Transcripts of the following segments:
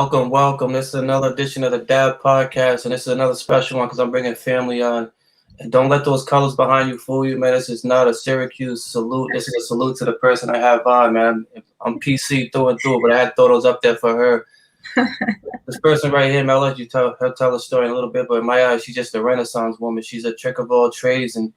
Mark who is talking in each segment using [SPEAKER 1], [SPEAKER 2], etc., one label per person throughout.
[SPEAKER 1] Welcome, welcome. This is another edition of the Dad Podcast, and this is another special one because I'm bringing family on. And don't let those colors behind you fool you, man. This is not a Syracuse salute. This is a salute to the person I have on, man. I'm PC through and through, but I had to throw those up there for her. This person right here, man, I'll let you tell the story in a little bit, but in my eyes, she's just a Renaissance woman. She's a trick of all trades, and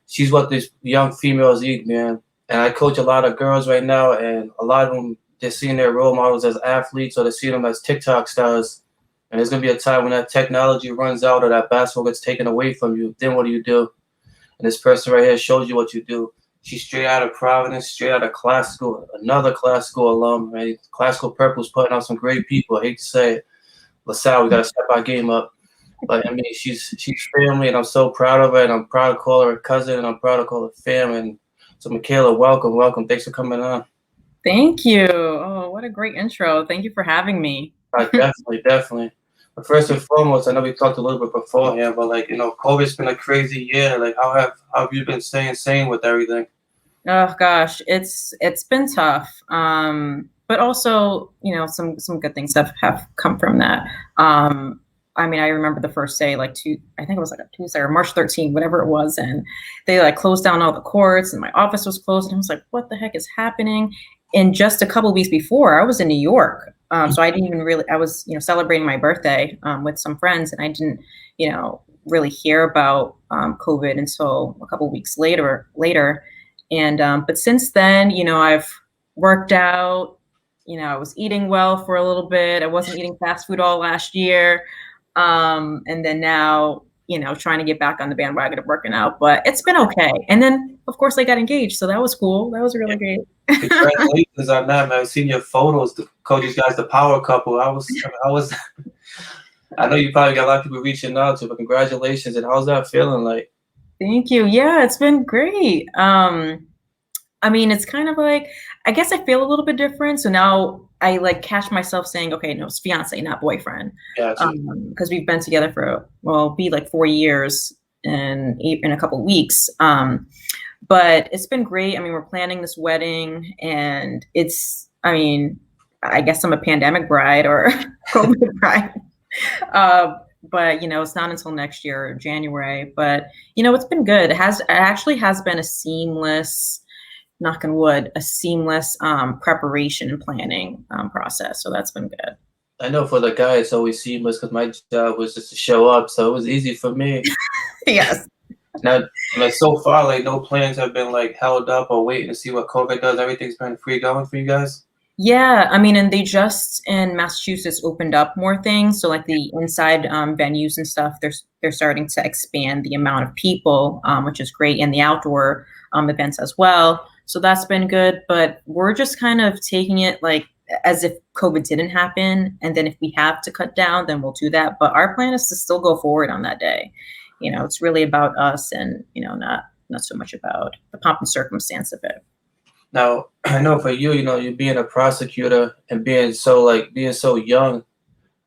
[SPEAKER 1] she's what these young females eat, man. And I coach a lot of girls right now, and a lot of them, they're seeing their role models as athletes or they're seeing them as TikTok stars. And there's going to be a time when that technology runs out or that basketball gets taken away from you. Then what do you do? And this person right here shows you what you do. She's straight out of Providence, straight out of classical, another classical alum, right? Classical Purple's putting out some great people. I hate to say it. LaSalle, we got to step our game up. But I mean, she's family, and I'm so proud of her, and I'm proud to call her a cousin, and I'm proud to call her family. And so, Mikela, welcome. Thanks for coming on.
[SPEAKER 2] Thank you. Oh, what a great intro. Thank you for having me.
[SPEAKER 1] Definitely. But first and foremost, I know we talked a little bit beforehand, but COVID's been a crazy year. Like, how have you been staying sane with everything?
[SPEAKER 2] Oh gosh, it's been tough. But also, some good things have come from that. I mean, I remember the first day, I think it was like a Tuesday or March 13th, whatever it was, and they closed down all the courts, and my office was closed, and I was like, what the heck is happening? And just a couple of weeks before, I was in New York. So I didn't even really, I was, celebrating my birthday with some friends, and I didn't, really hear about COVID until a couple of weeks later. And, but since then, I've worked out, I was eating well for a little bit. I wasn't eating fast food all last year. And then now, trying to get back on the bandwagon of working out, but it's been okay. And then of course I got engaged. So that was cool. That was really great.
[SPEAKER 1] Congratulations on that, man. I've seen your photos, the coaches guys, the power couple. I know you probably got a lot of people reaching out to, but congratulations. And how's that feeling like?
[SPEAKER 2] Thank you. Yeah, it's been great. I mean, it's kind of like, I guess I feel a little bit different. So now I catch myself saying, okay, no, it's fiance, not boyfriend.
[SPEAKER 1] Gotcha.
[SPEAKER 2] Because we've been together for, 4 years and in a couple of weeks. But it's been great. I mean, we're planning this wedding, and I guess I'm a pandemic bride or COVID bride. But it's not until next year, January. But it's been good. It actually has been a seamless, knock on wood, preparation and planning process. So that's been good.
[SPEAKER 1] I know for the guy it's always seamless because my job was just to show up, so it was easy for me.
[SPEAKER 2] Yes.
[SPEAKER 1] Now, so far, no plans have been held up or waiting to see what COVID does. Everything's been free going for you guys.
[SPEAKER 2] Yeah, I mean, and they just in Massachusetts opened up more things. So the inside venues and stuff, they're starting to expand the amount of people, which is great, and the outdoor events as well. So that's been good, but we're just kind of taking it as if COVID didn't happen. And then if we have to cut down, then we'll do that. But our plan is to still go forward on that day. It's really about us and, not so much about the pomp and circumstance of it.
[SPEAKER 1] Now, I know for you, you being a prosecutor and being so young,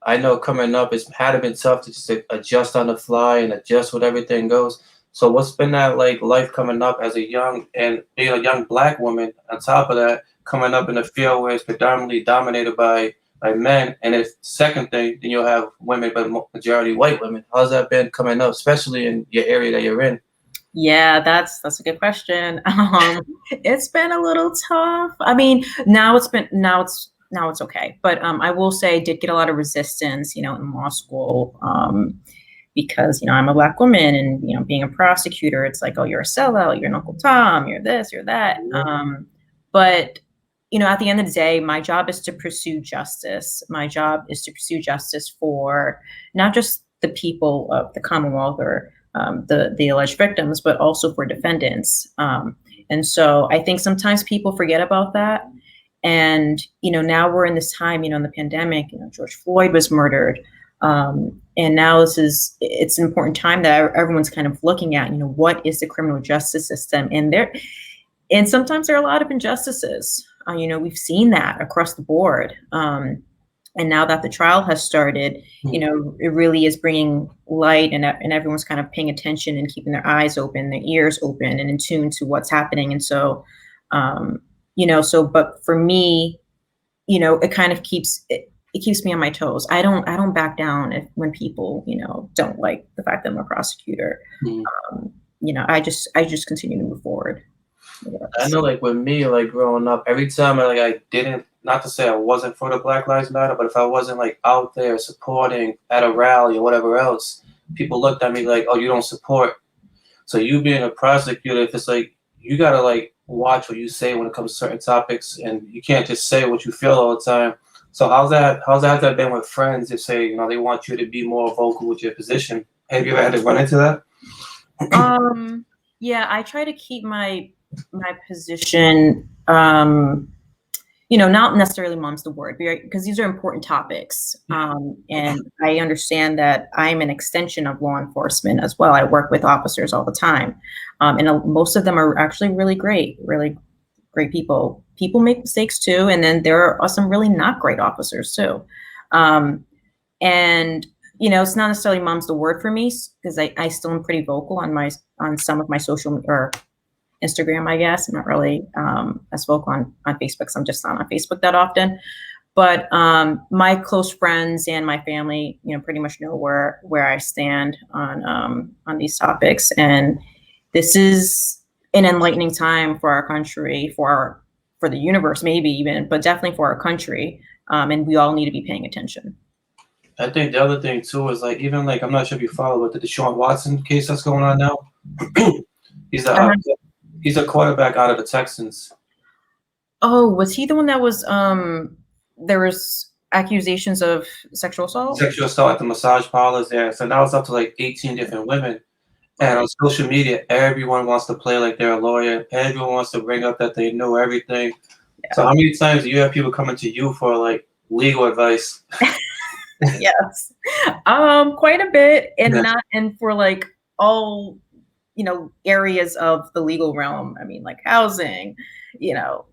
[SPEAKER 1] I know coming up, it's had to been tough to just adjust on the fly and adjust with everything goes. So what's been that life coming up as being a young Black woman, on top of that, coming up in a field where it's predominantly dominated by men, and it's second thing, then you'll have women, but majority white women. How's that been coming up, especially in your area that you're in?
[SPEAKER 2] Yeah, that's a good question. It's been a little tough. I mean, now it's okay. But I will say I did get a lot of resistance, in law school, because, I'm a Black woman, and, being a prosecutor, it's like, oh, you're a sellout, you're an Uncle Tom, you're this, you're that. But at the end of the day, my job is to pursue justice. My job is to pursue justice for not just the people of the Commonwealth or the alleged victims, but also for defendants. And so I think sometimes people forget about that. And, now we're in this time, in the pandemic, George Floyd was murdered. And now it's an important time that everyone's kind of looking at, what is the criminal justice system? And sometimes there are a lot of injustices. We've seen that across the board. And now that the trial has started, it really is bringing light, and everyone's kind of paying attention and keeping their eyes open, their ears open, and in tune to what's happening. And so, but for me, it kind of keeps it keeps me on my toes. I don't back down when people, don't like the fact that I'm a prosecutor.
[SPEAKER 1] Mm.
[SPEAKER 2] I just continue to move forward.
[SPEAKER 1] I know, like with me, like growing up, every time I didn't, not to say I wasn't for the Black Lives Matter, but if I wasn't like out there supporting at a rally or whatever else, people looked at me like, "Oh, you don't support." So you being a prosecutor, if it's like you gotta like watch what you say when it comes to certain topics, and you can't just say what you feel all the time. So how's that been with friends? If say they want you to be more vocal with your position. Have you ever had to run into that?
[SPEAKER 2] Yeah, I try to keep my position, not necessarily mom's the word, because these are important topics. And I understand that I'm an extension of law enforcement as well. I work with officers all the time. And most of them are actually really great people. People make mistakes too. And then there are some really not great officers too. And it's not necessarily mom's the word for me, because I still am pretty vocal on some of my social or Instagram, I guess. I'm not really as vocal on Facebook, because I'm just not on Facebook that often. But my close friends and my family, pretty much know where I stand on these topics. And this is an enlightening time for our country, for the universe, maybe even, but definitely for our country. And we all need to be paying attention.
[SPEAKER 1] I think the other thing too is like even like I'm not sure if you follow with the Deshaun Watson case that's going on now. he's a uh, he's a quarterback out of the Texans.
[SPEAKER 2] Oh, was he the one that was there was accusations of sexual assault?
[SPEAKER 1] Sexual assault at the massage parlors there. So now it's up to like 18 different women. And on social media, everyone wants to play like they're a lawyer. Everyone wants to bring up that they know everything. Yeah. So how many times do you have people coming to you for like legal advice?
[SPEAKER 2] Yes, quite a bit, and for like all areas of the legal realm. I mean, like housing,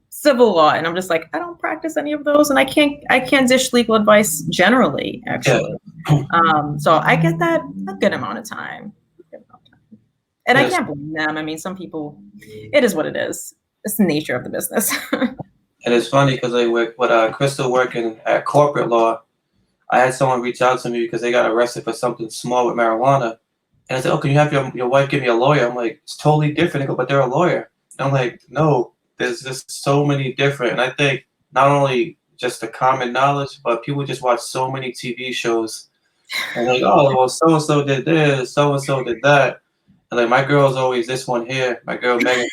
[SPEAKER 2] civil law, and I'm just like, I don't practice any of those, and I can't dish legal advice generally, actually. Yeah. So I get that a good amount of time, and yes. I can't blame them. I mean, some people, it is what it is. It's the nature of the business.
[SPEAKER 1] And it's funny because like with Crystal working at corporate law, I had someone reach out to me because they got arrested for something small with marijuana. And I said, "Oh, can you have your wife give me a lawyer?" I'm like, "It's totally different." They go, "But they're a lawyer." And I'm like, "No, there's just so many different." And I think not only just the common knowledge, but people just watch so many TV shows. And like, "Oh, well, so-and-so did this, so-and-so did that." And like, my girl's always this one here. My girl, Megan.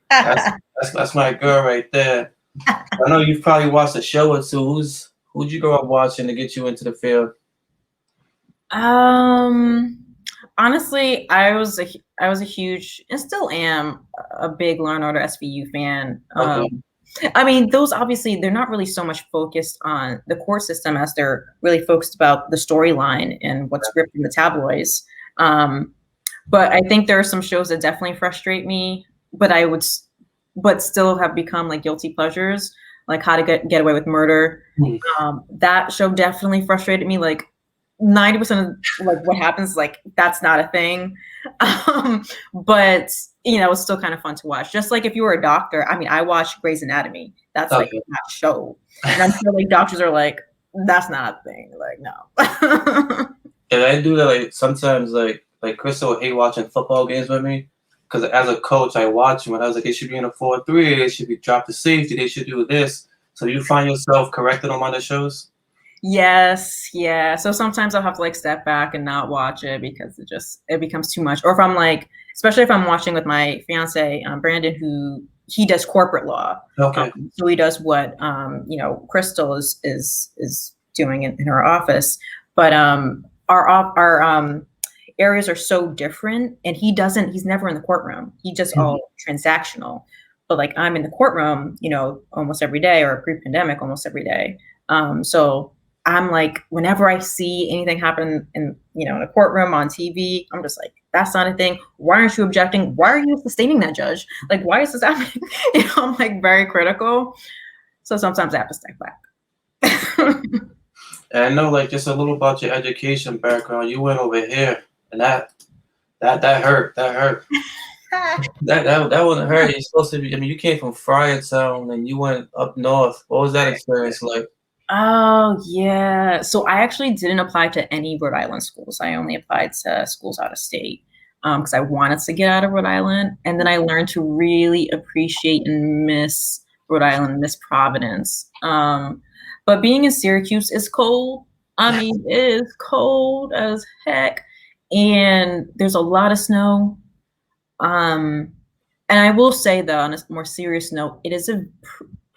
[SPEAKER 1] That's my girl right there. I know you've probably watched a show or two. Who'd you grow up watching to get you into the field?
[SPEAKER 2] Honestly, I was a huge, and still am, a big Law and Order SVU fan.
[SPEAKER 1] Okay.
[SPEAKER 2] I mean, those obviously they're not really so much focused on the court system as they're really focused about the storyline and what's gripping the tabloids. But I think there are some shows that definitely frustrate me, but still have become like guilty pleasures, like How to Get Away with Murder. That show definitely frustrated me. Like 90% of like what happens, like that's not a thing. But it's still kind of fun to watch. Just like if you were a doctor, I mean, I watch Grey's Anatomy. That's like that show. And I'm sure like doctors are like, that's not a thing. Like, no.
[SPEAKER 1] And I do that like sometimes like Crystal would hate watching football games with me. Because as a coach, I watch them and I was like, it should be in a 4-3. It should be drop the safety. They should do this. So you find yourself correcting them on the shows?
[SPEAKER 2] Yes, yeah. So sometimes I'll have to like step back and not watch it because it becomes too much. Or if I'm like, especially if I'm watching with my fiance, Brandon, he does corporate law.
[SPEAKER 1] Okay.
[SPEAKER 2] So he does what Crystal is doing in her office. But our areas are so different, and he's never in the courtroom. He just all transactional. But like I'm in the courtroom, almost every day, or pre-pandemic almost every day. So I'm like, whenever I see anything happen in a courtroom on TV, I'm just like, that's not a thing. Why aren't you objecting? Why are you sustaining that, judge? Like, why is this happening? I'm like very critical. So sometimes I have to step back.
[SPEAKER 1] And I know like just a little about your education background. You went over here. And that hurt. That hurt. that wouldn't hurt. You're supposed to be. I mean, you came from Friartown and you went up north. What was that experience like?
[SPEAKER 2] Oh, yeah. So I actually didn't apply to any Rhode Island schools. I only applied to schools out of state because I wanted to get out of Rhode Island. And then I learned to really appreciate and miss Rhode Island, miss Providence. But being in Syracuse is cold. I mean, it is cold as heck. And there's a lot of snow. Um, and I will say, though, on a more serious note, it is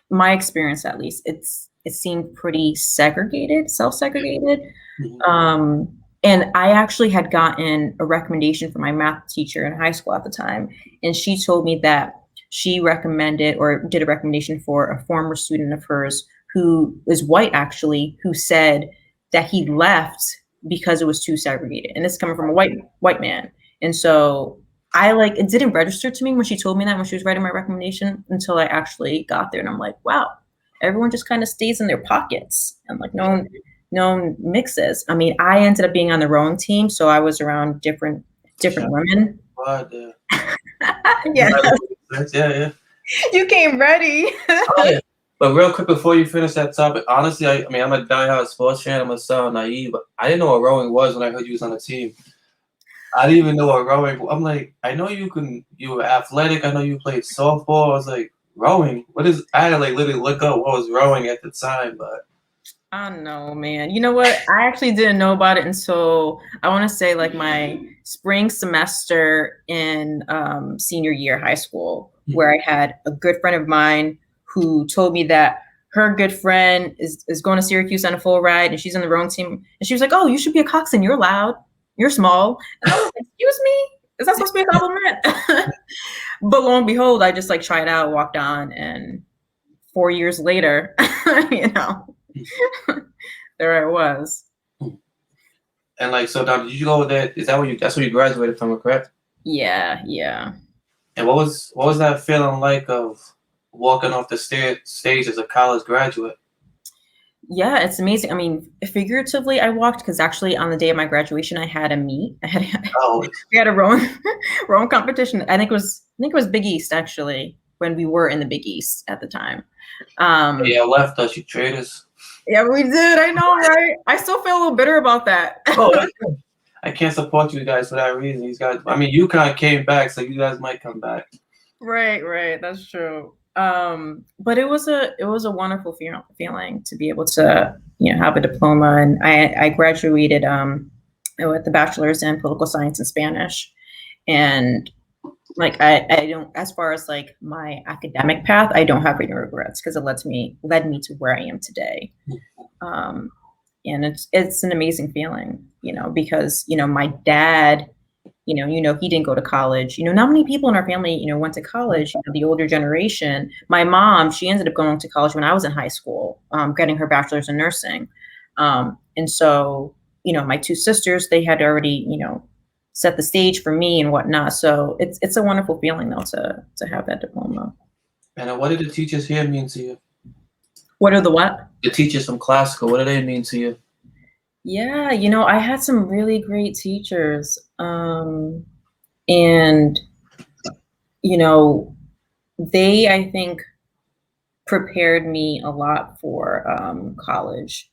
[SPEAKER 2] my experience at least, it seemed pretty segregated, self-segregated.
[SPEAKER 1] Mhm.
[SPEAKER 2] And I actually had gotten a recommendation from my math teacher in high school at the time, and she told me that she recommended or did a recommendation for a former student of hers who is white actually, who said that he left because it was too segregated, and this is coming from a white man. And so it didn't register to me when she told me that when she was writing my recommendation until I actually got there, and I'm like, wow, everyone just kind of stays in their pockets and like no one mixes. I mean, I ended up being on the rowing team, so I was around different women.
[SPEAKER 1] But,
[SPEAKER 2] Yeah,
[SPEAKER 1] yeah, yeah.
[SPEAKER 2] you came ready.
[SPEAKER 1] Oh, yeah. But real quick before you finish that topic, honestly, I mean, I'm a diehard sports fan. I'm gonna sound naive, but I didn't know what rowing was when I heard you was on the team. I didn't even know what rowing. I'm like, I know you were athletic. I know you played softball. I was like, rowing. What is? I had to like literally look up what was rowing at the time, but
[SPEAKER 2] I know, man. You know what? I actually didn't know about it until I want to say like my spring semester in senior year high school, where I had a good friend of mine who told me that her good friend is going to Syracuse on a full ride and she's on the rowing team. And she was like, "Oh, you should be a coxswain. You're loud. You're small." And I was like, "Excuse me? Is that supposed to be a compliment?" But lo and behold, I just like tried out, walked on, and 4 years later, you know, there I was.
[SPEAKER 1] and like so now did you go with that? Is that what you? That's what you graduated from, correct?
[SPEAKER 2] Yeah, yeah.
[SPEAKER 1] And what was that feeling like of walking off the stage as a college graduate?
[SPEAKER 2] Yeah, it's amazing. I mean, figuratively, I walked because actually on the day of my graduation, I had a meet.
[SPEAKER 1] Oh,
[SPEAKER 2] We had a rowing competition. I think it was Big East actually when we were in the Big East at the time.
[SPEAKER 1] yeah, left us, you traitors.
[SPEAKER 2] Yeah, we did. I know, right? I still feel a little bitter about that.
[SPEAKER 1] Oh, I can't support you guys for that reason. These guys, I mean, UConn came back, so you guys might come back.
[SPEAKER 2] Right. That's true. But it was a wonderful feeling to be able to have a diploma, and I graduated with the bachelor's in political science and Spanish, and like I don't, as far as like my academic path, I don't have any regrets because it led me to where I am today. Um, and it's an amazing feeling, because my dad, he didn't go to college. Not many people in our family, went to college. The older generation. My mom, she ended up going to college when I was in high school, getting her bachelor's in nursing. And so, my two sisters, they had already, set the stage for me and whatnot. So it's a wonderful feeling though to have that diploma.
[SPEAKER 1] And what did the teachers here mean to you?
[SPEAKER 2] What are the what?
[SPEAKER 1] The teachers from classical, what do they mean to you?
[SPEAKER 2] Yeah, I had some really great teachers. And they, I think, prepared me a lot for college.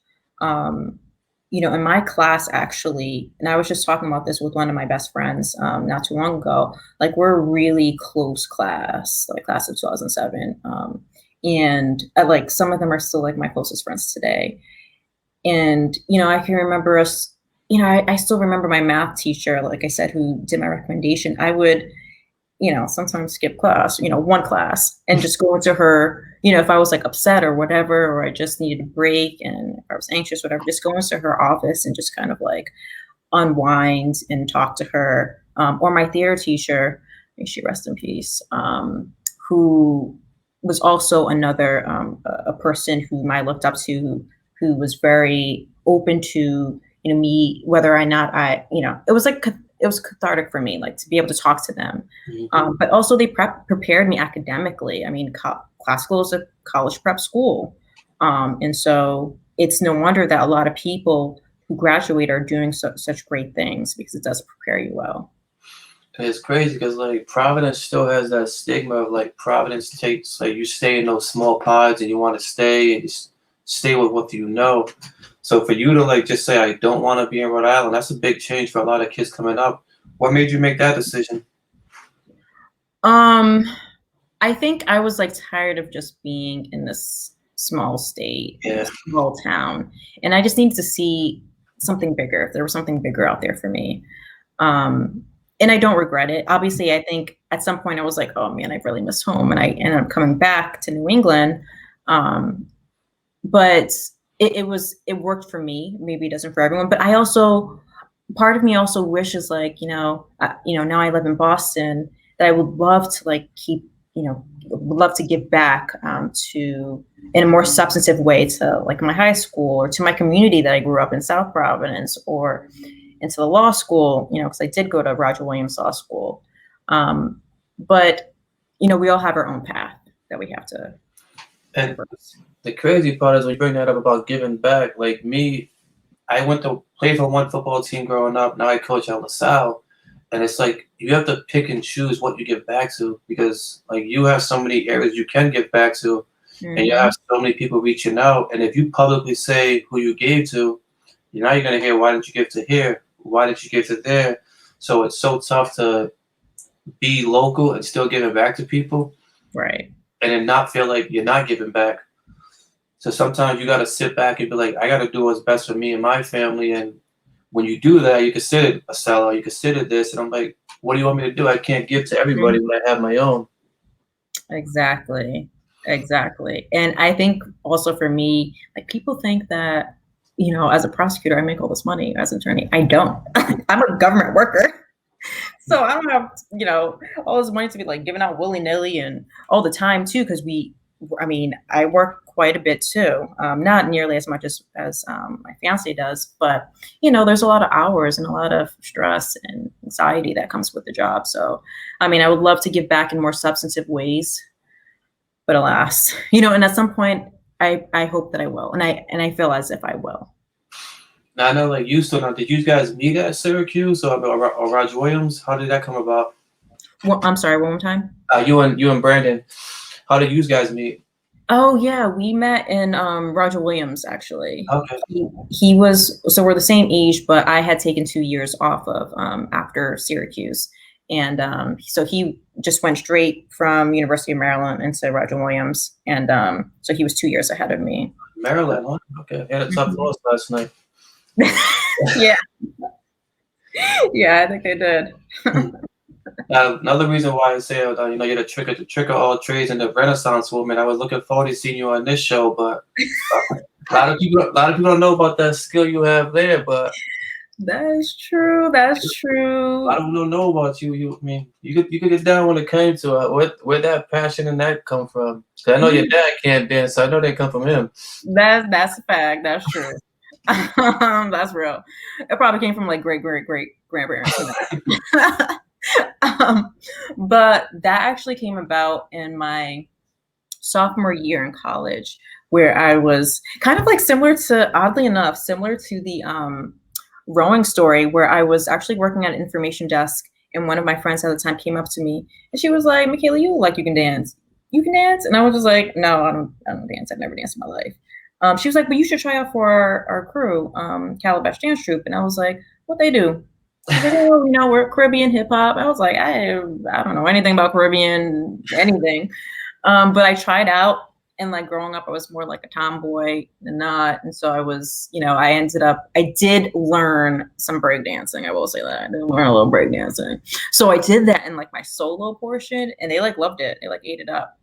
[SPEAKER 2] In my class, actually, and I was just talking about this with one of my best friends not too long ago, like we're a really close class, like class of 2007. And like some of them are still like my closest friends today. And, I can remember us, I still remember my math teacher, like I said, who did my recommendation. I would, sometimes skip class, one class and just go into her, if I was like upset or whatever, or I just needed a break and if I was anxious, whatever, just go into her office and just kind of like unwind and talk to her. Or my theater teacher, may she rest in peace, who was also another, a person whom I looked up to, who was very open to, me, whether or not it was like, it was cathartic for me, like to be able to talk to them. But also they prepared me academically. I mean, classical is a college prep school. And so it's no wonder that a lot of people who graduate are doing such great things because it does prepare you well.
[SPEAKER 1] And it's crazy because like Providence still has that stigma of like Providence takes like you stay in those small pods and you want to stay and stay with what you know. So for you to like just say I don't want to be in Rhode Island, that's a big change for a lot of kids coming up. What made you make that decision?
[SPEAKER 2] I think I was like tired of just being in this small state,
[SPEAKER 1] Yeah.
[SPEAKER 2] small town, and I just needed to see something bigger. If there was something bigger out there for me, and I don't regret it. Obviously, I think at some point I was like, oh man, I really miss home, and I ended up coming back to New England. But it worked for me. Maybe it doesn't for everyone, but I also, part of me also wishes like, now I live in Boston, that I would love to like keep, would love to give back to, in a more substantive way, to like my high school or to my community that I grew up in, South Providence, or into the law school, because I did go to Roger Williams Law School. But, we all have our own path that we have to.
[SPEAKER 1] And the crazy part is when you bring that up about giving back, like me, I went to play for one football team growing up. Now I coach at LaSalle. And it's like you have to pick and choose what you give back to, because like you have so many areas you can give back to, and you have so many people reaching out. And if you publicly say who you gave to, now you're going to hear, why didn't you give to here? Why did you give to there? So it's so tough to be local and still giving back to people.
[SPEAKER 2] Right.
[SPEAKER 1] And then not feel like you're not giving back. So sometimes you got to sit back and be like, I got to do what's best for me and my family. And when you do that, you consider a sellout, you consider this. And I'm like, what do you want me to do? I can't give to everybody when I have my own.
[SPEAKER 2] Exactly. And I think also for me, like people think that, as a prosecutor, I make all this money. As an attorney, I don't. I'm a government worker. So I don't have, all this money to be like giving out willy-nilly and all the time too, because I work quite a bit too. Not nearly as much as my fiance does, but there's a lot of hours and a lot of stress and anxiety that comes with the job. So, I would love to give back in more substantive ways, but alas, and at some point I hope that I will. And I feel as if I will.
[SPEAKER 1] Now I know, like you still not. Did you guys meet at Syracuse or Roger Williams? How did that come about?
[SPEAKER 2] Well, I'm sorry, one more time.
[SPEAKER 1] You and Brandon. How did you guys meet?
[SPEAKER 2] Oh yeah, we met in Roger Williams actually.
[SPEAKER 1] Okay.
[SPEAKER 2] He was, so we're the same age, but I had taken 2 years off of after Syracuse, and so he just went straight from University of Maryland into Roger Williams, and so he was 2 years ahead of me.
[SPEAKER 1] Maryland, huh? Okay. Had a tough loss last night.
[SPEAKER 2] Yeah. Yeah, I think they did.
[SPEAKER 1] Another reason why I say, you're the trick of all trades and the Renaissance woman. I was looking forward to seeing you on this show, but a lot of people don't know about that skill you have there. But
[SPEAKER 2] that's true. That's true.
[SPEAKER 1] A lot of people don't know about you. You could get down when it came to where that passion and that come from. I know your dad can't dance, so I know they come from him.
[SPEAKER 2] That's a fact. That's true. That's real. It probably came from like great grandparents. But that actually came about in my sophomore year in college, where I was kind of like oddly enough, similar to the rowing story, where I was actually working at an information desk, and one of my friends at the time came up to me and she was like, Mikela, you look like you can dance. You can dance? And I was just like, no, I don't dance. I've never danced in my life. She was like, but you should try out for our crew, Calabash Dance Troupe. And I was like, what they do? She's like, oh, we're Caribbean hip hop. I was like, I don't know anything about Caribbean, anything. But I tried out, and like growing up, I was more like a tomboy than not. And so I was, I did learn some breakdancing. I will say that I did learn a little breakdancing. So I did that in like my solo portion, and they like loved it. They like ate it up.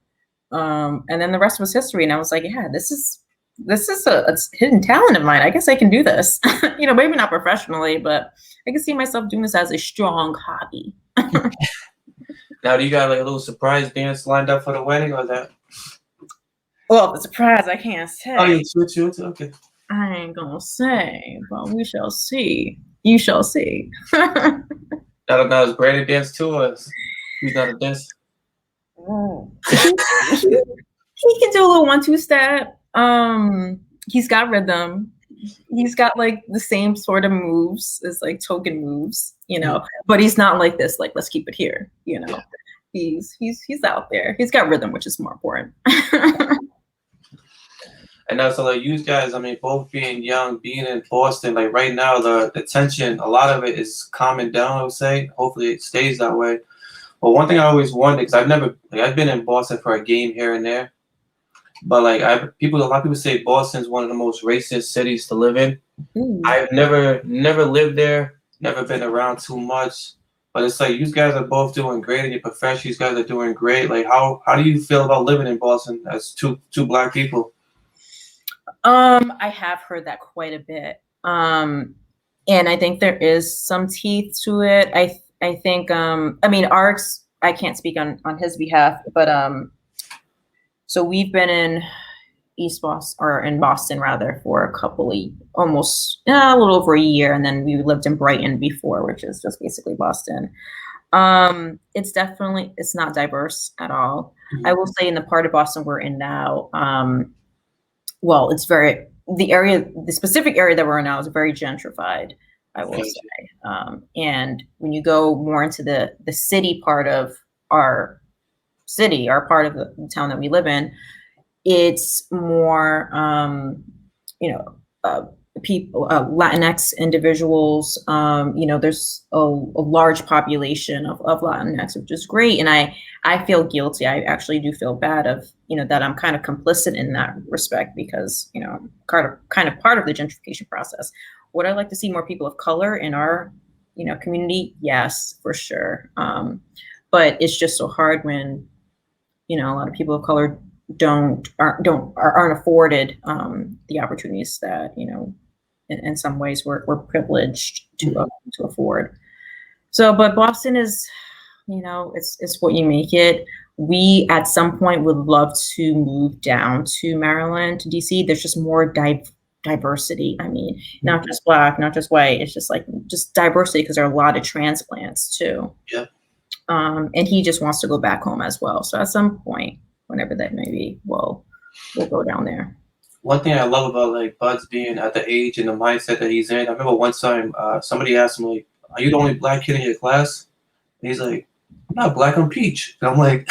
[SPEAKER 2] And then the rest was history. And I was like, yeah, this is a hidden talent of mine. I guess I can do this. Maybe not professionally, but I can see myself doing this as a strong hobby.
[SPEAKER 1] Now, do you got like a little surprise dance lined up for the wedding, or that?
[SPEAKER 2] Well, the surprise, I can't say.
[SPEAKER 1] Oh, you okay.
[SPEAKER 2] I ain't gonna say, but we shall see. You shall see.
[SPEAKER 1] Now, is Brandon dance too, or he's not a dancer?
[SPEAKER 2] He can do a little 1-2 step. He's got rhythm. He's got like the same sort of moves as like token moves, but he's not like this, like, let's keep it here, He's out there. He's got rhythm, which is more important.
[SPEAKER 1] And that's so like you guys, I mean, both being young, being in Boston, like right now, the tension, a lot of it is calming down, I would say. Hopefully it stays that way. But one thing I always wondered, because I've been in Boston for a game here and there, but like a lot of people say Boston's one of the most racist cities to live in. I've never lived there, never been around too much. But it's like you guys are both doing great in your profession. You guys are doing great. Like how do you feel about living in Boston as two black people?
[SPEAKER 2] I have heard that quite a bit. And I think there is some teeth to it. I think I mean Arx, I can't speak on his behalf, but so we've been in East Boston, or in Boston rather, for a couple of almost a little over a year, and then we lived in Brighton before, which is just basically Boston. It's not diverse at all.
[SPEAKER 1] Mm-hmm.
[SPEAKER 2] I will say in the part of Boston we're in now, well, it's the specific area that we're in now is very gentrified, I will say. And when you go more into the city part of our city, our part of the town that we live in, it's more, people, Latinx individuals. There's a large population of Latinx, which is great. And I feel guilty. I actually do feel bad of, that I'm kind of complicit in that respect because, kind of part of the gentrification process. Would I like to see more people of color in our, community? Yes, for sure. But it's just so hard when, a lot of people of color aren't afforded the opportunities that in some ways we're privileged to afford. So, but Boston is, it's what you make it. We at some point would love to move down to Maryland, to DC. There's just more diversity. I mean, not just Black, not just white. It's just just diversity because there are a lot of transplants too.
[SPEAKER 1] Yeah.
[SPEAKER 2] And he just wants to go back home as well. So at some point, whenever that may be, we'll go down there.
[SPEAKER 1] One thing I love about like Bud's being at the age and the mindset that he's in. I remember one time somebody asked him like, "Are you the only black kid in your class?" And he's like, "I'm not black, I'm peach." And I'm like,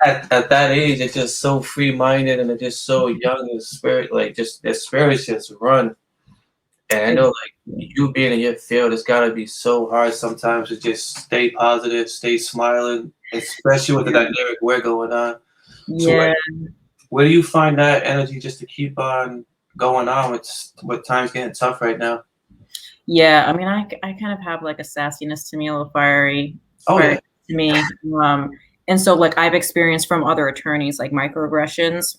[SPEAKER 1] at that age, it's just so free minded and they're just so young and spirit, like just their spirits just run. And I know like you being in your field, it's gotta be so hard sometimes to just stay positive, stay smiling, especially with the dynamic we're going on. So
[SPEAKER 2] Yeah.
[SPEAKER 1] where do you find that energy just to keep on going on with times getting tough right now?
[SPEAKER 2] Yeah, I mean, I kind of have like a sassiness to me, a little fiery to me. And so like I've experienced from other attorneys like microaggressions.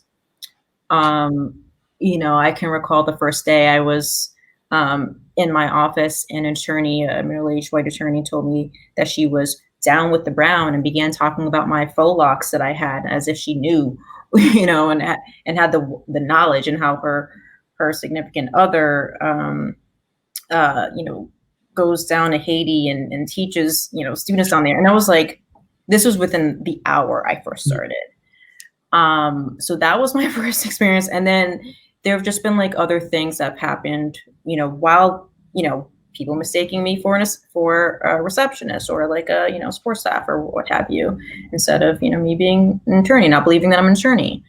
[SPEAKER 2] I can recall the first day I was in my office, an attorney, a middle-aged white attorney, told me that she was down with the brown and began talking about my faux locks that I had as if she knew, and had the knowledge, and how her significant other, goes down to Haiti and teaches, students down there. And I was like, this was within the hour I first started. So that was my first experience. And then there have just been like other things that have happened, while, people mistaking me for a receptionist or like a, sports staff or what have you, instead of, me being an attorney, not believing that I'm an attorney.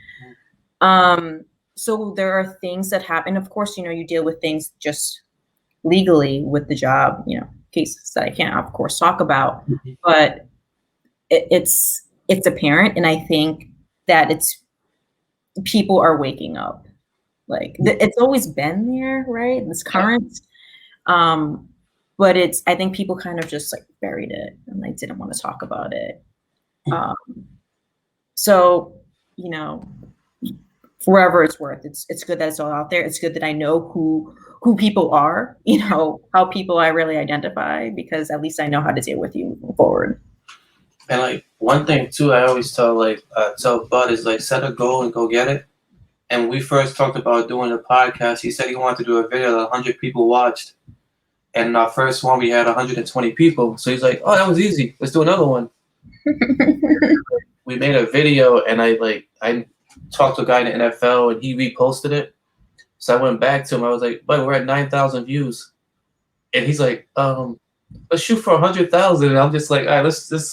[SPEAKER 2] So there are things that happen. Of course, you deal with things just legally with the job, cases that I can't, of course, talk about, but it's apparent. And I think that people are waking up. Like it's always been there, right? This current, but I think people kind of just like buried it and like didn't want to talk about it. So, for whatever it's worth, it's good that it's all out there. It's good that I know who people are, how people I really identify, because at least I know how to deal with you moving forward.
[SPEAKER 1] And like one thing too, I always tell Bud is like set a goal and go get it. And we first talked about doing a podcast. He said he wanted to do a video that 100 people watched. And in our first one, we had 120 people. So he's like, "Oh, that was easy. Let's do another one." We made a video, and I talked to a guy in the NFL, and he reposted it. So I went back to him. I was like, "But we're at 9,000 views," and he's like, let's shoot for 100,000. I'm just like, all right, let's like,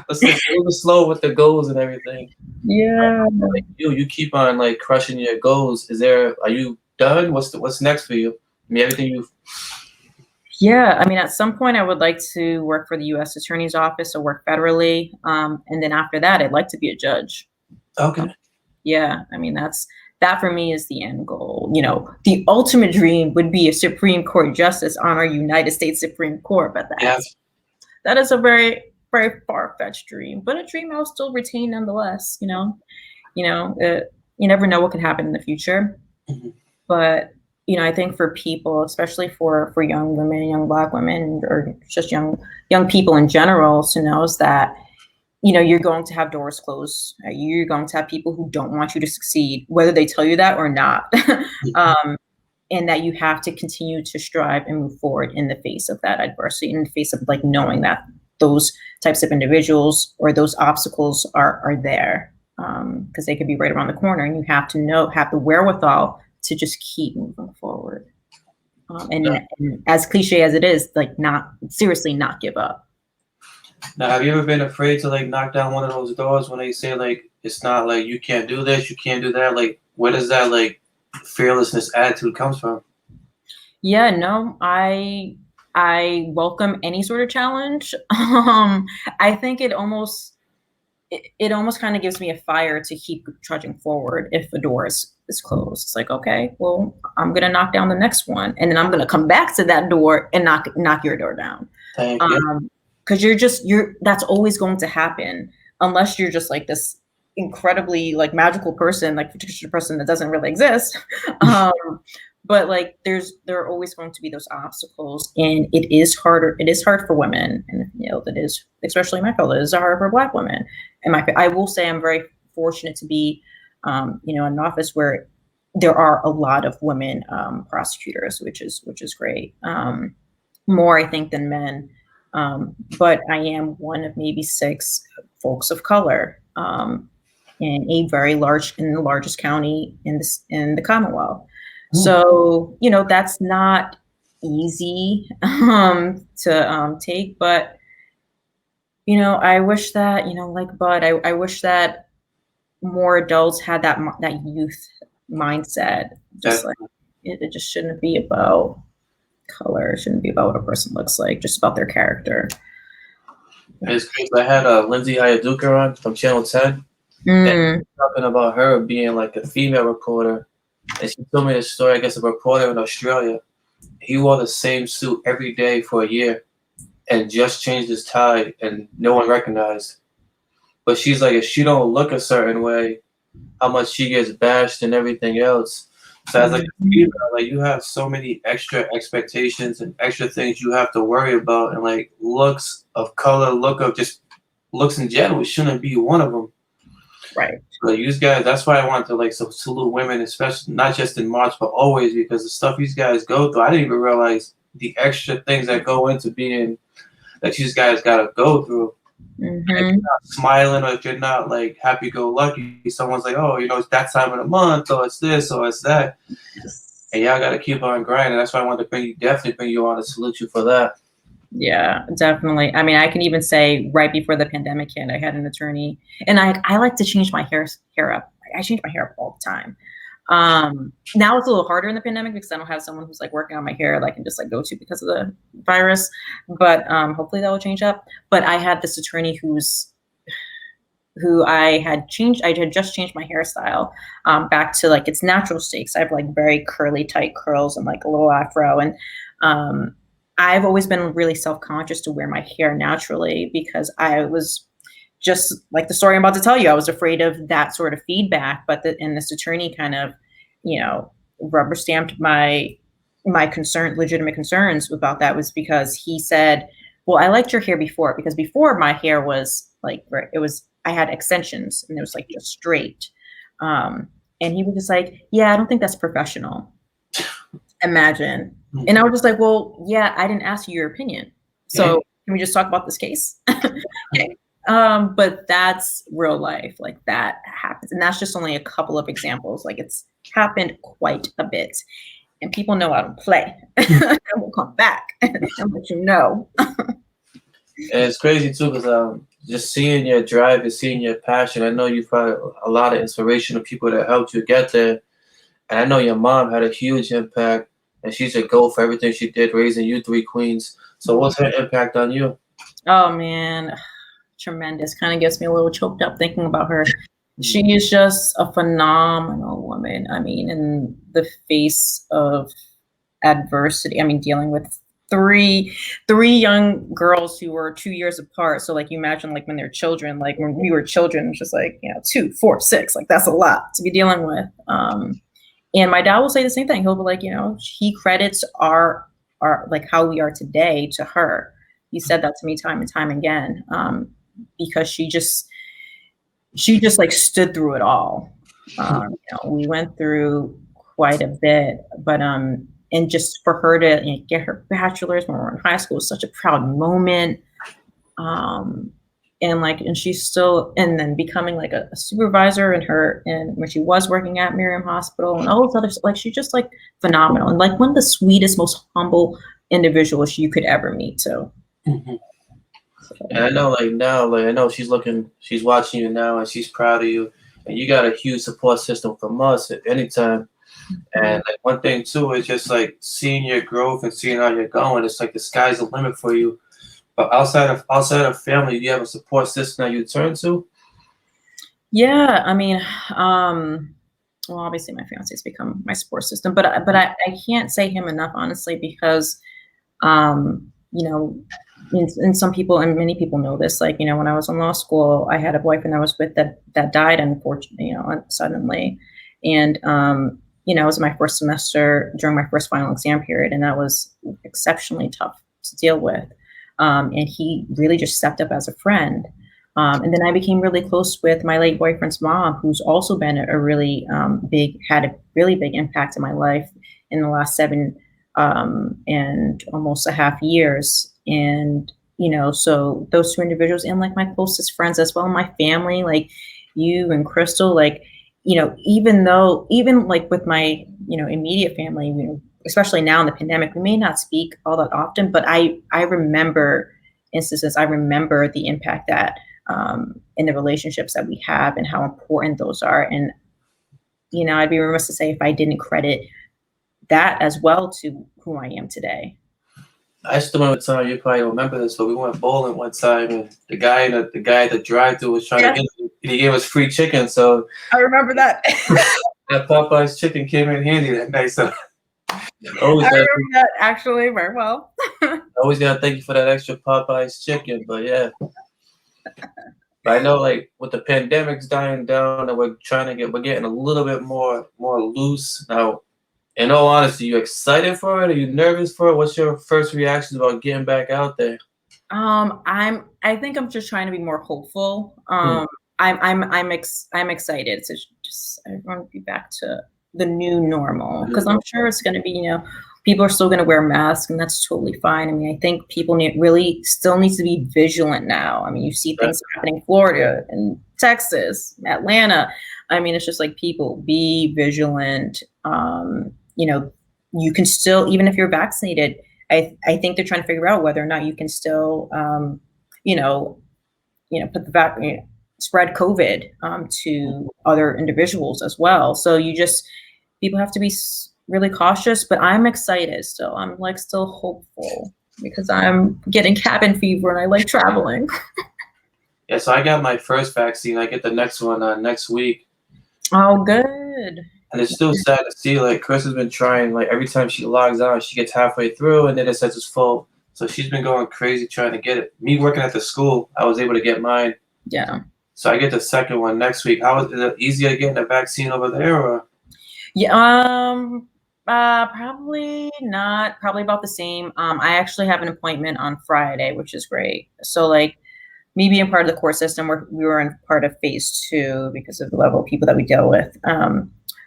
[SPEAKER 1] a little slow with the goals and everything.
[SPEAKER 2] Yeah.
[SPEAKER 1] Like you keep on like crushing your goals. Are you done? What's next for you? I mean, everything you.
[SPEAKER 2] Yeah, I mean, at some point, I would like to work for the U.S. Attorney's Office or work federally, and then after that, I'd like to be a judge.
[SPEAKER 1] Okay.
[SPEAKER 2] Yeah, I mean, that for me is the end goal. You know, the ultimate dream would be a Supreme Court justice on our United States Supreme Court, but
[SPEAKER 1] Yes.
[SPEAKER 2] that is a very, very far-fetched dream, but a dream I'll still retain nonetheless. You never know what can happen in the future,
[SPEAKER 1] Mhm.
[SPEAKER 2] but I think for people, especially for young women, young Black women, or just young people in general, to know is that you're going to have doors closed. You're going to have people who don't want you to succeed, whether they tell you that or not. And that you have to continue to strive and move forward in the face of that adversity, in the face of like knowing that those types of individuals or those obstacles are there, because they could be right around the corner, and you have the wherewithal to just keep moving forward. And as cliche as it is, like not give up.
[SPEAKER 1] Now, have you ever been afraid to like knock down one of those doors when they say like it's not like you can't do this, you can't do that? Like, where does that like fearlessness attitude comes from?
[SPEAKER 2] Yeah, no, I welcome any sort of challenge. I think it almost kind of gives me a fire to keep trudging forward if the door is closed. It's like, okay, well, I'm gonna knock down the next one, and then I'm gonna come back to that door and knock your door down.
[SPEAKER 1] Thank you.
[SPEAKER 2] Because that's always going to happen unless you're just like this incredibly like magical person, like fictitious person that doesn't really exist. But like there are always going to be those obstacles, and it is harder. It is hard for women, and that is, especially my field, it is hard for Black women. And I will say I'm very fortunate to be, in an office where there are a lot of women prosecutors, which is great. More, I think, than men. But I am one of maybe 6 folks of color in the largest county in the Commonwealth. So, that's not easy to take, but I wish that, like Bud, I wish that more adults had that youth mindset. Just like it just shouldn't be about color. It shouldn't be about what a person looks like, just about their character.
[SPEAKER 1] It's crazy. I had Lindsay Hayaduka on from Channel 10, and talking about her being like a female reporter. And she told me the story, I guess, of a reporter in Australia. He wore the same suit every day for a year and just changed his tie, and no one recognized. But she's like, if she don't look a certain way, how much she gets bashed and everything else. So as like a female, like you have so many extra expectations and extra things you have to worry about, and like looks of color, look of just looks in general shouldn't be one of them.
[SPEAKER 2] Right.
[SPEAKER 1] But you guys, that's why I want to like salute women, especially not just in March, but always, because the stuff these guys go through, I didn't even realize the extra things that go into being that these guys gotta go through.
[SPEAKER 2] Mm-hmm.
[SPEAKER 1] If you're not smiling or if you're not like happy-go-lucky, someone's like, oh, it's that time of the month, or it's this, or it's that, and y'all gotta keep on grinding. That's why I wanted to definitely bring you on and salute you for that.
[SPEAKER 2] Yeah, definitely. I mean, I can even say right before the pandemic hit, I had an attorney, and I like to change my hair up. I change my hair up all the time. Now it's a little harder in the pandemic because I don't have someone who's like working on my hair that I can just like go to because of the virus. But hopefully that will change up. But I had this attorney who I had just changed my hairstyle back to like its natural state. I have like very curly, tight curls and like a little afro, and I've always been really self-conscious to wear my hair naturally because I was just like the story I'm about to tell you. I was afraid of that sort of feedback, and this attorney kind of, rubber stamped my legitimate concerns about that, was because he said, well, I liked your hair before, because before my hair was like, I had extensions and it was like just straight. And he was just like, yeah, I don't think that's professional. Imagine. And I was just like, well, yeah, I didn't ask you your opinion. So can we just talk about this case? Okay. But that's real life. Like that happens. And that's just only a couple of examples. Like it's happened quite a bit. and people know I don't play. I will come back and let you know.
[SPEAKER 1] And it's crazy too, because just seeing your drive and seeing your passion, I know you've had a lot of inspirational people that helped you get there. And I know your mom had a huge impact, and she's a go for everything she did, raising you three queens. So what's her impact on you?
[SPEAKER 2] Oh man, tremendous. Kind of gets me a little choked up thinking about her. She is just a phenomenal woman. I mean, in the face of adversity, I mean, dealing with three young girls who were 2 years apart. So like you imagine like when they're children, like when we were children, it's just like, 2, 4, 6, like that's a lot to be dealing with. And my dad will say the same thing. He'll be like, he credits our like how we are today to her. He said that to me time and time again, because she just like stood through it all. We went through quite a bit, but and just for her to get her bachelor's when we were in high school was such a proud moment. And she's still, and then becoming like a supervisor and when she was working at Miriam Hospital and all those others, like she's just like phenomenal and like one of the sweetest, most humble individuals you could ever meet. So.
[SPEAKER 1] Mm-hmm. And I know like now, like I know she's watching you now and she's proud of you. And you got a huge support system from us at any time. And like one thing too is just like seeing your growth and seeing how you're going. It's like the sky's the limit for you. But outside of family, do you have a support system that you turn to?
[SPEAKER 2] Yeah, I mean, well, obviously my fiance's become my support system, but I can't say him enough, honestly, because, and some people and many people know this, like, when I was in law school, I had a boyfriend I was with that died, unfortunately, suddenly. And, it was my first semester during my first final exam period, and that was exceptionally tough to deal with. And he really just stepped up as a friend. And then I became really close with my late boyfriend's mom, who's also been had a really big impact in my life in the last 7 and almost a half years. And, so those two individuals and like my closest friends as well, my family, like you and Crystal, like, even like with my, immediate family, especially now in the pandemic, we may not speak all that often, but I remember instances, I remember the impact that in the relationships that we have and how important those are. And, I'd be remiss to say if I didn't credit that as well to who I am today.
[SPEAKER 1] I still remember the time, you probably don't remember this, but we went bowling one time and the guy at the drive-thru was trying to he gave us free chicken. So
[SPEAKER 2] I remember that.
[SPEAKER 1] That Popeye's chicken came in handy that night. So
[SPEAKER 2] I remember that actually very well.
[SPEAKER 1] Always gotta thank you for that extra Popeye's chicken, but yeah. But I know, like with the pandemic's dying down, and we're getting a little bit more loose now. In all honesty, you excited for it? Are you nervous for it? What's your first reactions about getting back out there?
[SPEAKER 2] I think I'm just trying to be more hopeful. I'm excited to just I want to be back to the new normal because I'm sure it's going to be people are still going to wear masks and that's totally fine. I mean, I think people really still needs to be vigilant now. I mean, you see things happening in Florida and Texas, Atlanta. I mean, it's just like people be vigilant. You can still, even if you're vaccinated, I think they're trying to figure out whether or not you can still, put the spread COVID to other individuals as well. So people have to be really cautious, but I'm excited still. I'm still hopeful because I'm getting cabin fever and I like traveling.
[SPEAKER 1] Yeah, so I got my first vaccine. I get the next one next week.
[SPEAKER 2] Oh, good.
[SPEAKER 1] And it's still sad to see, like, Chris has been trying, like, every time she logs on, she gets halfway through, and then it says it's full. So she's been going crazy trying to get it. Me working at the school, I was able to get mine.
[SPEAKER 2] Yeah.
[SPEAKER 1] So I get the second one next week. Is it easier getting a vaccine over there, or?
[SPEAKER 2] Yeah, probably not. Probably about the same. I actually have an appointment on Friday, which is great. So, like, me being part of the court system, we were in part of phase 2 because of the level of people that we deal with.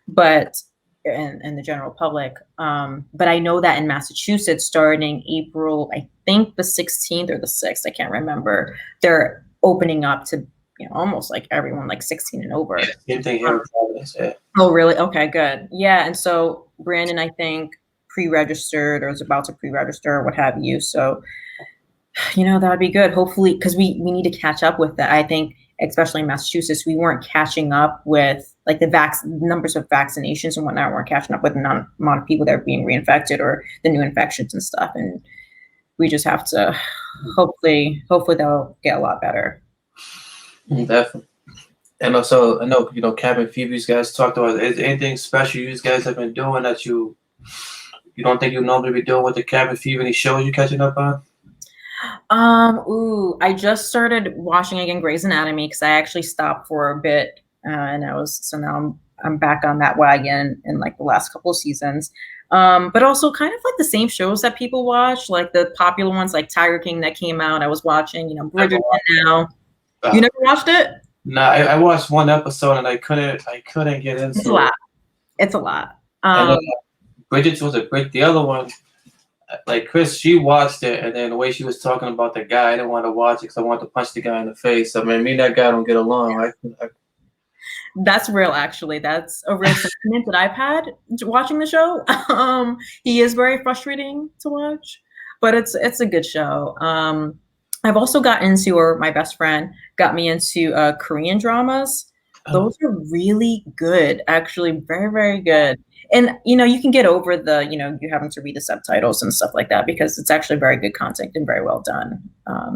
[SPEAKER 2] But and the general public. But I know that in Massachusetts, starting April, I think the 16th or the 6th, I can't remember, they're opening up to almost like everyone, like 16 and over.
[SPEAKER 1] Yeah, same thing here in Providence. Yeah.
[SPEAKER 2] Oh, really? Okay, good. Yeah, and so Brandon, I think pre-registered or is about to pre-register or what have you. So, that would be good. Hopefully, because we need to catch up with that. I think, especially in Massachusetts, we weren't catching up with like the numbers of vaccinations and whatnot. We weren't catching up with the amount of people that are being reinfected or the new infections and stuff. And we just have to hopefully they'll get a lot better.
[SPEAKER 1] Definitely. And also, I know, Cabin Fever, you guys talked about, is there anything special you guys have been doing that you don't think you normally be doing with the Cabin Fever? Any shows you catching up on?
[SPEAKER 2] I just started watching again Grey's Anatomy because I actually stopped for a bit, and now I'm back on that wagon in like the last couple of seasons. But also kind of like the same shows that people watch, like the popular ones like Tiger King that came out. I was watching, Bridgerton now. You never watched it?
[SPEAKER 1] No, I watched one episode and I couldn't get into it.
[SPEAKER 2] It's a lot.
[SPEAKER 1] Bridget was the other one. Like Chris, she watched it, and then the way she was talking about the guy, I didn't want to watch it because I wanted to punch the guy in the face. I mean, me and that guy don't get along.
[SPEAKER 2] That's real, actually. That's a real sentiment that I've had watching the show. He is very frustrating to watch, but it's a good show. I've also got into, or my best friend got me into Korean dramas. Those are really good, actually, very, very good. And, you can get over you having to read the subtitles and stuff like that because it's actually very good content and very well done.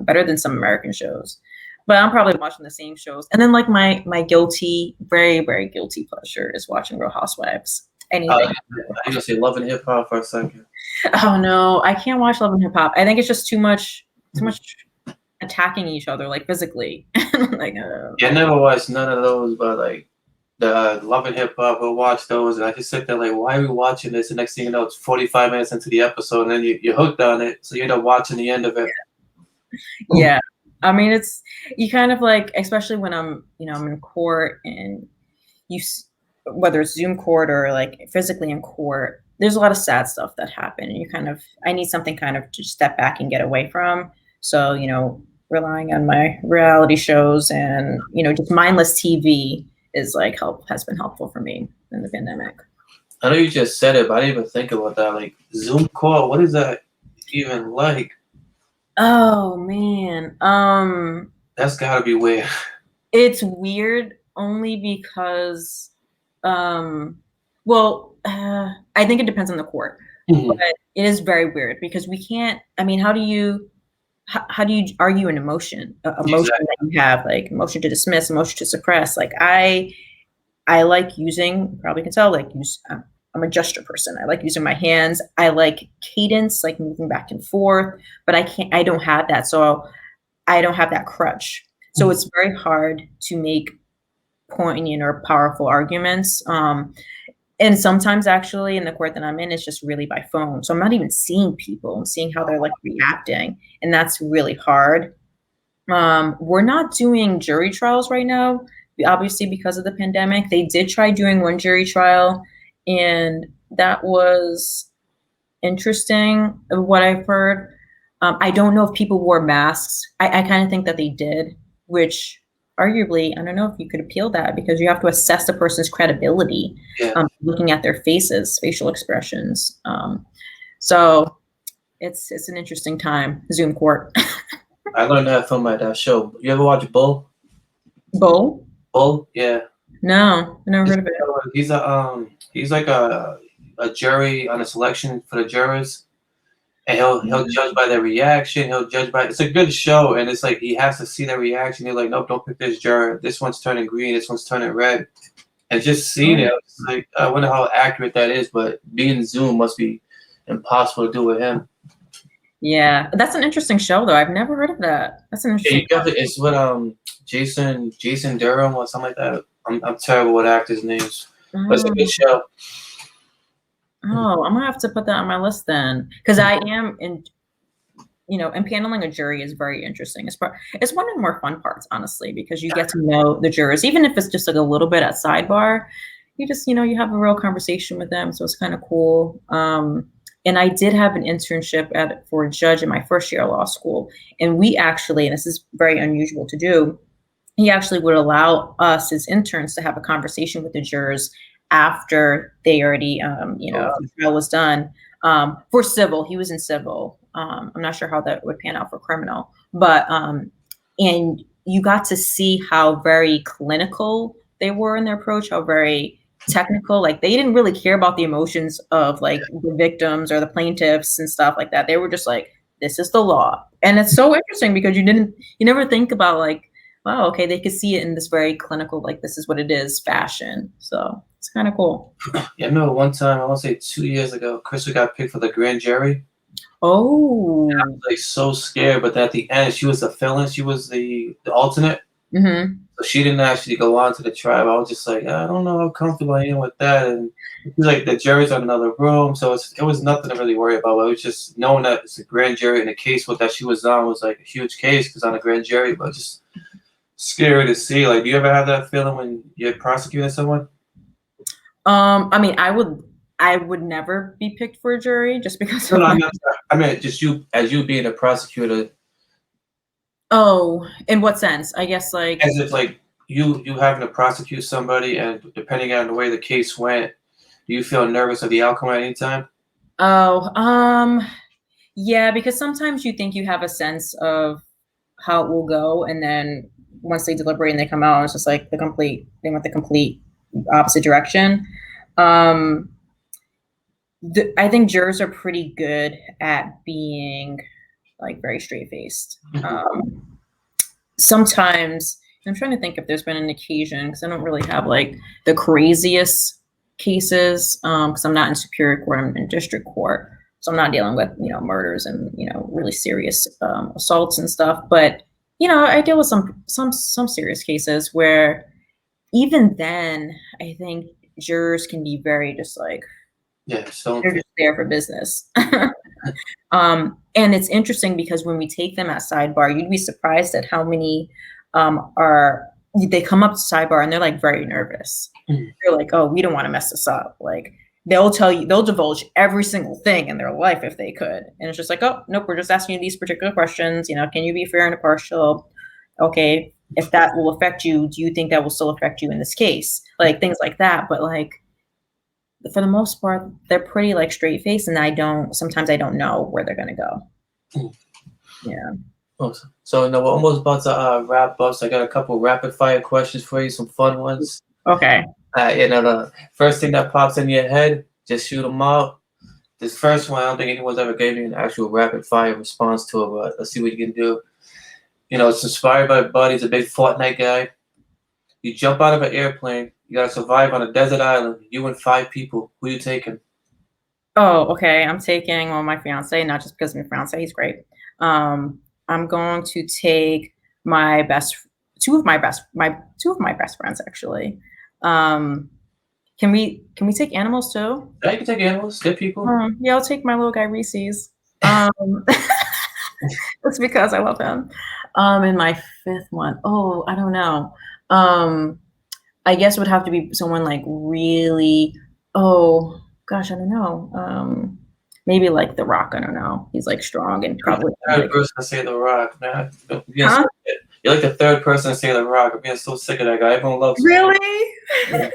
[SPEAKER 2] Better than some American shows. But I'm probably watching the same shows. And then like my very, very guilty pleasure is watching Real Housewives. Anything.
[SPEAKER 1] I was going to say Love and Hip Hop for a second.
[SPEAKER 2] Oh, no, I can't watch Love and Hip Hop. I think it's just too much attacking each other, like physically. Like,
[SPEAKER 1] I never watched none of those, but like the Love and Hip Hop, we'll watch those, and I just sit there like, why are we watching this? And next thing you know, it's 45 minutes into the episode, and then you're hooked on it, so you end up watching the end of it.
[SPEAKER 2] Yeah, I mean, you kind of like, especially when I'm in court, and whether it's Zoom court or like physically in court, there's a lot of sad stuff that happen, and I need something kind of to step back and get away from. So, relying on my reality shows and, just mindless TV has been helpful for me in the pandemic.
[SPEAKER 1] I know you just said it, but I didn't even think about that. Like Zoom call, what is that even like?
[SPEAKER 2] Oh man.
[SPEAKER 1] That's gotta be weird.
[SPEAKER 2] It's weird only because I think it depends on the court. Mm-hmm. But it is very weird because we can't, how do you argue an emotion exactly. That you have, like emotion to dismiss, emotion to suppress? Like I like using, probably can tell, I'm a gesture person. I like using my hands. I like cadence, like moving back and forth, but I don't have that. So I don't have that crutch. So it's very hard to make poignant or powerful arguments. And sometimes actually in the court that I'm in, it's just really by phone. So I'm not even seeing people. I'm seeing how they're like reacting. And that's really hard. We're not doing jury trials right now, obviously because of the pandemic. They did try doing one jury trial, and that was interesting, what I've heard. I don't know if people wore masks. I kind of think that they did, which arguably, I don't know if you could appeal that because you have to assess the person's credibility, looking at their faces, facial expressions. So it's an interesting time, Zoom court.
[SPEAKER 1] I learned that from that show. You ever watch Bull?
[SPEAKER 2] Bull?
[SPEAKER 1] Bull, yeah.
[SPEAKER 2] No, I never heard of it.
[SPEAKER 1] He's like a jury on a selection for the jurors. And he'll judge by their reaction. He'll judge by. It's a good show, and it's like he has to see their reaction. He's like, nope, don't pick this juror. This one's turning green. This one's turning red. And just seeing it, it's like I wonder how accurate that is. But being Zoom must be impossible to do with him.
[SPEAKER 2] Yeah, that's an interesting show, though. I've never heard of that. That's an interesting.
[SPEAKER 1] Yeah, it's with Jason Durham or something like that. I'm terrible with actors' names, but it's a good show.
[SPEAKER 2] Oh, I'm gonna have to put that on my list then, because I am impaneling a jury is very interesting. It's one of the more fun parts, honestly, because you get to know the jurors, even if it's just like a little bit at sidebar. You just you have a real conversation with them, so it's kind of cool. And I did have an internship for a judge in my first year of law school, and we actually, and this is very unusual to do, he actually would allow us as interns to have a conversation with the jurors after they already, the trial was done. For civil. He was in civil. I'm not sure how that would pan out for criminal, but and you got to see how very clinical they were in their approach, how very technical. Like they didn't really care about the emotions of like the victims or the plaintiffs and stuff like that. They were just like, this is the law. And it's so interesting because you never think about like, wow, okay, they could see it in this very clinical, like this is what it is fashion. So it's kind of cool.
[SPEAKER 1] Yeah, I remember one time, I want to say 2 years ago, Crystal got picked for the grand jury.
[SPEAKER 2] Oh.
[SPEAKER 1] I was like so scared, but at the end, she was the felon. She was the alternate.
[SPEAKER 2] Mm-hmm.
[SPEAKER 1] So she didn't actually go on to the trial. I was just like, I don't know how comfortable I am with that. And she's like, the jury's in another room. So it was nothing to really worry about. It was just knowing that it's a grand jury and the case that she was on was like a huge case because on a grand jury, but just scary to see. Like, do you ever have that feeling when you're prosecuting someone?
[SPEAKER 2] I mean, I would never be picked for a jury just because.
[SPEAKER 1] No, I mean, just you as you being a prosecutor.
[SPEAKER 2] Oh, in what sense? I guess like
[SPEAKER 1] as if like you having to prosecute somebody, and depending on the way the case went, do you feel nervous of the outcome at any time?
[SPEAKER 2] Oh, yeah, because sometimes you think you have a sense of how it will go, and then once they deliberate and they come out, it's just like they went the complete opposite direction. I think jurors are pretty good at being like very straight faced. Sometimes I'm trying to think if there's been an occasion because I don't really have like the craziest cases because I'm not in superior court, I'm in district court, so I'm not dealing with murders and really serious assaults and stuff. But I deal with some serious cases where even then I think jurors can be very just like they're just there for business. And it's interesting because when we take them at sidebar, you'd be surprised at how many they come up to sidebar and they're like very nervous. They're like, oh, we don't want to mess this up. Like they'll divulge every single thing in their life if they could. And it's just like, oh, nope, we're just asking you these particular questions. Can you be fair and impartial? Okay, if that will affect you, do you think that will still affect you in this case? Like things like that. But like, for the most part, they're pretty like straight faced, and sometimes I don't know where they're gonna go. Yeah.
[SPEAKER 1] Awesome. So we're almost about to wrap up. So I got a couple rapid fire questions for you, some fun ones.
[SPEAKER 2] Okay.
[SPEAKER 1] The first thing that pops in your head, just shoot them out. This first one, I don't think anyone's ever gave me an actual rapid fire response to it, but let's see what you can do. It's inspired by Buddy. He's a big Fortnite guy. You jump out of an airplane. You gotta survive on a desert island. You and 5 people. Who you taking?
[SPEAKER 2] Oh, okay. I'm taking my fiance, not just because my fiance, he's great. I'm going to take two of my best friends actually. Can we take animals too?
[SPEAKER 1] Yeah, you can take animals. Good people.
[SPEAKER 2] Yeah, I'll take my little guy Reese's. That's because I love him. And my 5th one, I don't know. I guess it would have to be someone like really, oh gosh, I don't know. Maybe like The Rock, I don't know. He's like strong and probably
[SPEAKER 1] the third person to say The Rock, man. You're like the third person to say The Rock. I'm being so sick of that guy. Everyone loves him.
[SPEAKER 2] Really?
[SPEAKER 1] Yeah.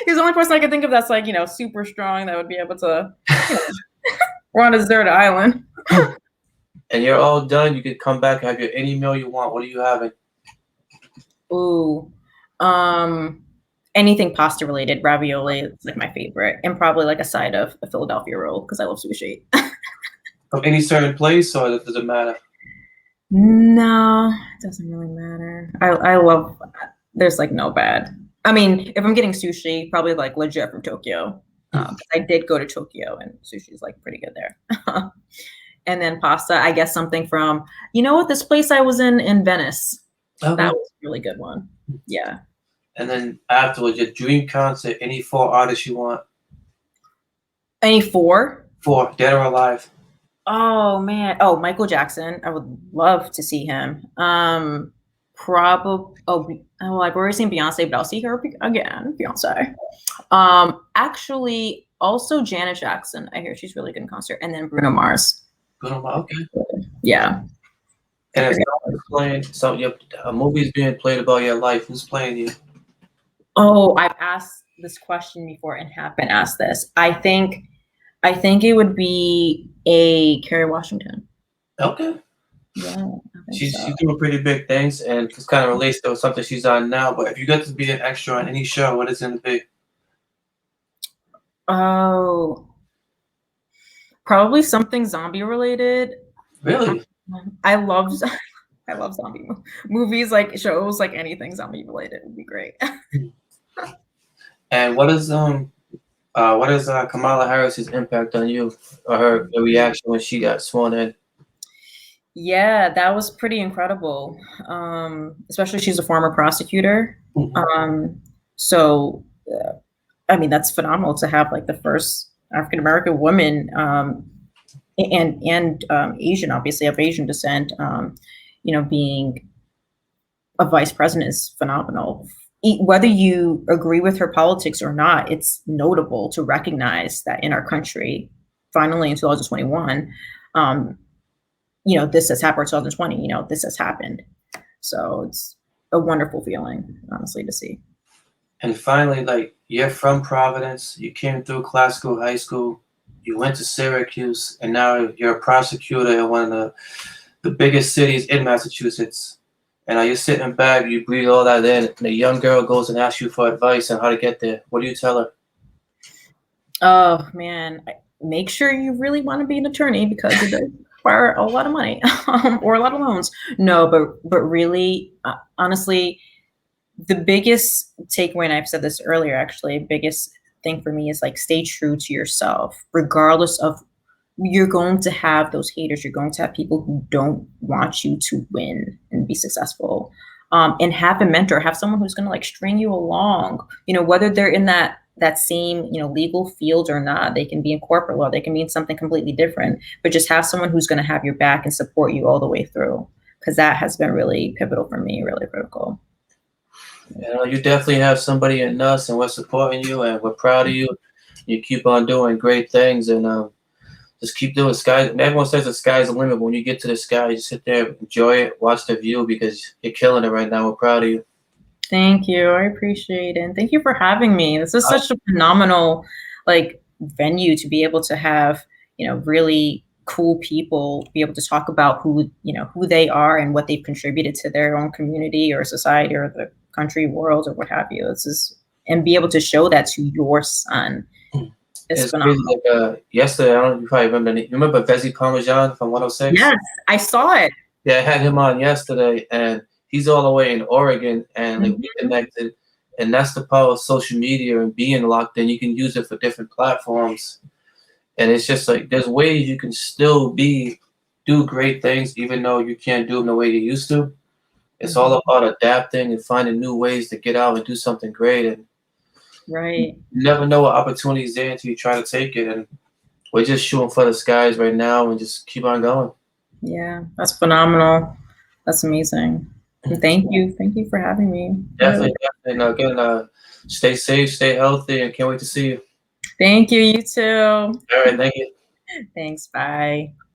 [SPEAKER 2] He's the only person I can think of that's like, super strong that would be able to we're on a desert island.
[SPEAKER 1] And you're all done. You could come back and have any meal you want. What are you having?
[SPEAKER 2] Ooh. Anything pasta related, ravioli is like my favorite, and probably like a side of a Philadelphia roll because I love sushi.
[SPEAKER 1] From any certain place, or does it matter?
[SPEAKER 2] No, it doesn't really matter. I love. There's like no bad. I mean, if I'm getting sushi, probably like legit from Tokyo. I did go to Tokyo, and sushi is like pretty good there. And then pasta, I guess something from this place I was in Venice. Okay. That was a really good one. Yeah.
[SPEAKER 1] And then afterwards, your dream concert, any 4 artists you want.
[SPEAKER 2] Any 4?
[SPEAKER 1] 4, dead or alive.
[SPEAKER 2] Oh man. Oh, Michael Jackson. I would love to see him. Probably. I've already seen Beyonce, but I'll see her again. Beyonce. Actually, also Janet Jackson. I hear she's really good in concert, and then Bruno Mars.
[SPEAKER 1] Bruno Mars. Okay.
[SPEAKER 2] Yeah.
[SPEAKER 1] And if someone's playing, a movie's being played about your life, who's playing you?
[SPEAKER 2] Oh, I've asked this question before and have been asked this. I think I think it would be a Kerry Washington.
[SPEAKER 1] Okay.
[SPEAKER 2] Yeah, I think
[SPEAKER 1] She's
[SPEAKER 2] so.
[SPEAKER 1] she's doing pretty big things, and this kind of relates to something she's on now. But if you get to be an extra on any show, what is it going to be?
[SPEAKER 2] Oh, probably something zombie related.
[SPEAKER 1] Really?
[SPEAKER 2] I love I love zombie movies, like shows, like anything zombie related would be great.
[SPEAKER 1] And what is Kamala Harris's impact on you, or her reaction when she got sworn in?
[SPEAKER 2] Yeah, that was pretty incredible. Especially she's a former prosecutor. Um, so I mean, that's phenomenal to have like the first African American woman, and Asian, obviously of Asian descent, being a vice president is phenomenal. Whether you agree with her politics or not, it's notable to recognize that in our country, finally in 2021, this has happened. 2020, this has happened. So it's a wonderful feeling, honestly, to see.
[SPEAKER 1] And finally, like, you're from Providence, you came through classical high school, you went to Syracuse, and now you're a prosecutor in one of the biggest cities in Massachusetts. And you're sitting back, you breathe all that in, and a young girl goes and asks you for advice on how to get there. What do you tell her?
[SPEAKER 2] Oh man, make sure you really want to be an attorney because it does require a lot of money or a lot of loans. No, but really, honestly, the biggest takeaway, and I've said this earlier, actually, biggest thing for me is like stay true to yourself, regardless of you're going to have those haters. You're going to have people who don't want you to win and be successful. And have a mentor, have someone who's going to like string you along, whether they're in that same, legal field or not. They can be in corporate law, they can be in something completely different, but just have someone who's going to have your back and support you all the way through. Because that has been really pivotal for me, really critical.
[SPEAKER 1] You definitely have somebody in us, and we're supporting you, and we're proud of you. You keep on doing great things, and just keep doing sky. Everyone says the sky's the limit, but when you get to the sky, you sit there, enjoy it, watch the view because you're killing it right now. We're proud of you.
[SPEAKER 2] Thank you. I appreciate it. And thank you for having me. This is such a phenomenal venue to be able to have, really cool people be able to talk about who they are and what they've contributed to their own community or society or the country, world, or what have you. And be able to show that to your son.
[SPEAKER 1] It's crazy. Like yesterday, I don't know if you probably remember. You remember Vezi Parmesan from 106?
[SPEAKER 2] Yes, I saw it.
[SPEAKER 1] Yeah, I had him on yesterday, and he's all the way in Oregon, and we connected. And that's the power of social media and being locked in. You can use it for different platforms, and it's just like there's ways you can still do great things, even though you can't do them the way you used to. It's all about adapting and finding new ways to get out and do something great. And
[SPEAKER 2] right,
[SPEAKER 1] you never know what opportunity is there until you try to take it. And we're just shooting for the skies right now and just keep on going.
[SPEAKER 2] Yeah, that's phenomenal. That's amazing. And thank you for having me.
[SPEAKER 1] Definitely. And again, stay safe, stay healthy, and can't wait to see you.
[SPEAKER 2] Thank you. You too.
[SPEAKER 1] All right, thank you.
[SPEAKER 2] Thanks. Bye.